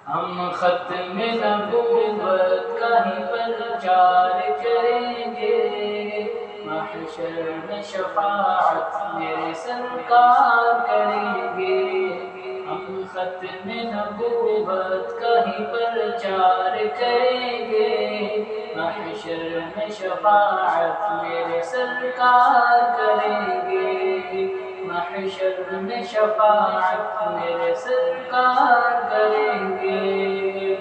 ہم ختم نبوت کا ہی پرچار کریں گے، محشر میں شفاعت میرے سرکار کریں گے۔ ہم ختم نبوت کا ہی پرچار کریں گے، محشر میں شفاعت میرے سرکار کریں گے، محشر میں شفاعت میرے سرکار کریں گے۔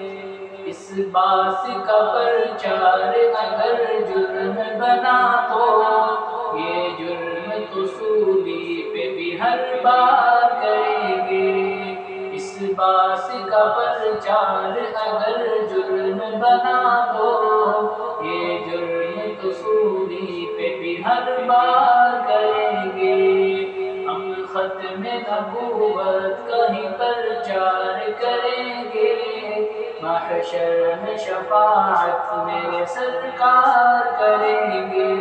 اس بات کا پرچار اگر جرم بنا تو یہ جرم تو صولی پہ بھی ہر بار کریں گے۔ اس بات کا پرچار اگر جرم بنا تو یہ جرم تو صولی پہ بھی ہر بار کریں گے۔ ہم ختم نبوت کا ہی پرچار کریں گے، محشر میں شفاعت میرے سرکار کریں گے۔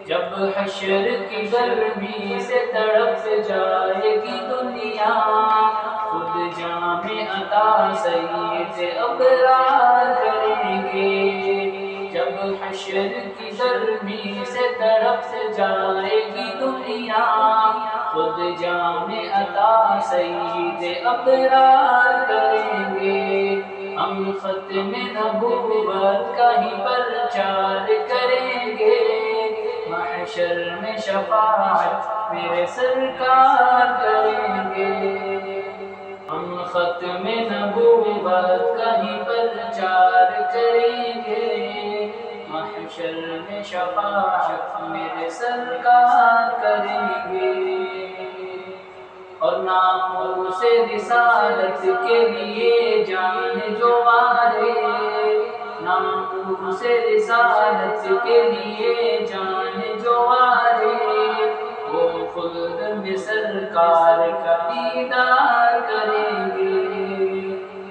جب حشر کی گرمی سے تڑپ جائے گی دنیا، خود جام عطا سید ابرار کریں گے۔ جب حشر کی گرمی سے تڑپ جائے گی دنیا، خود جام عطا سید ابرار کریں گے۔ ہم ختم نبوت کا ہی پرچار کریں گے، محشر میں شفاعت میرے سرکار کریں گے۔ ہم ختم نبوت کا ہی پرچار کریں گے، محشر میں شفاعت میرے سرکار کریں گے۔ اور ناموس رسالت کے لیے جان جو مارے، ناموس رسالت کے لیے جان جو مارے، وہ خلد میں سرکار کا دیدار کریں گے۔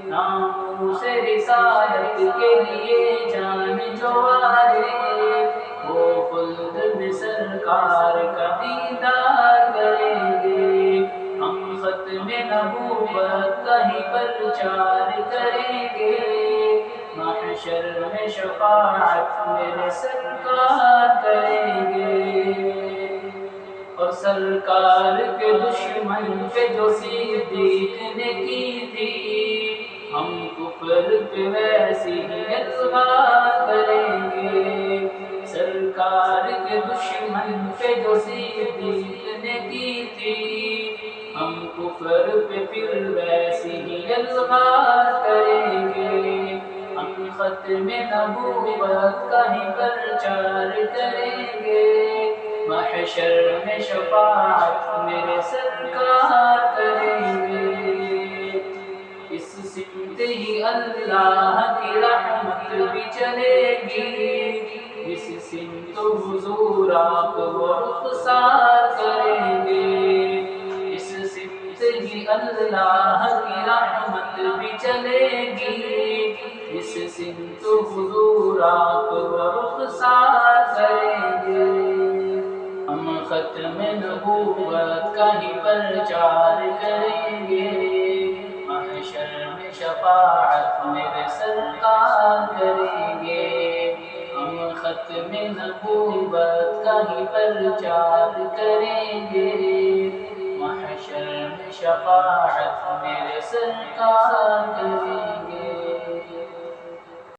ناموس رسالت کے لیے جان جو مارے، وہ خلد میں سرکار کا دیدار کریں گے۔ ہم ختم نبوت کا ہی پرچار کریں گے، محشر میں شفاعت میرے سرکار کریں گے۔ اور سرکار کے دشمن پہ جو صدیق نے کی تھی، ہم کفر پہ ویسی ہی اطلاع کریں گے۔ سرکار کے دشمن پہ جو صدیق نے کی تھی، ہم کفر پہ پھر ویسی ہی اطلاع کریں گے۔ ہم ختم نبوت کا ہی پرچار کریں گے، محشر میں شفاعت میرے سرکار کریں گے۔ اس سمت ہی اللہ کی رحمت بھی چلے گی، اس سمت حضور آپ وہ رخسار کریں گے۔ اس سمت ہی اللہ کی رحمت بھی چلے گی، اس سمت حضور آپ وہ رخسار کریں گے۔ ہم ختم نبوت کا ہی پرچار کریں گے، محشر میں شفاعت میرے سرکار کریں گے۔ ہم ختم نبوت کا ہی پرچار کریں گے، محشر میں شفاعت میرے سرکار کریں گے۔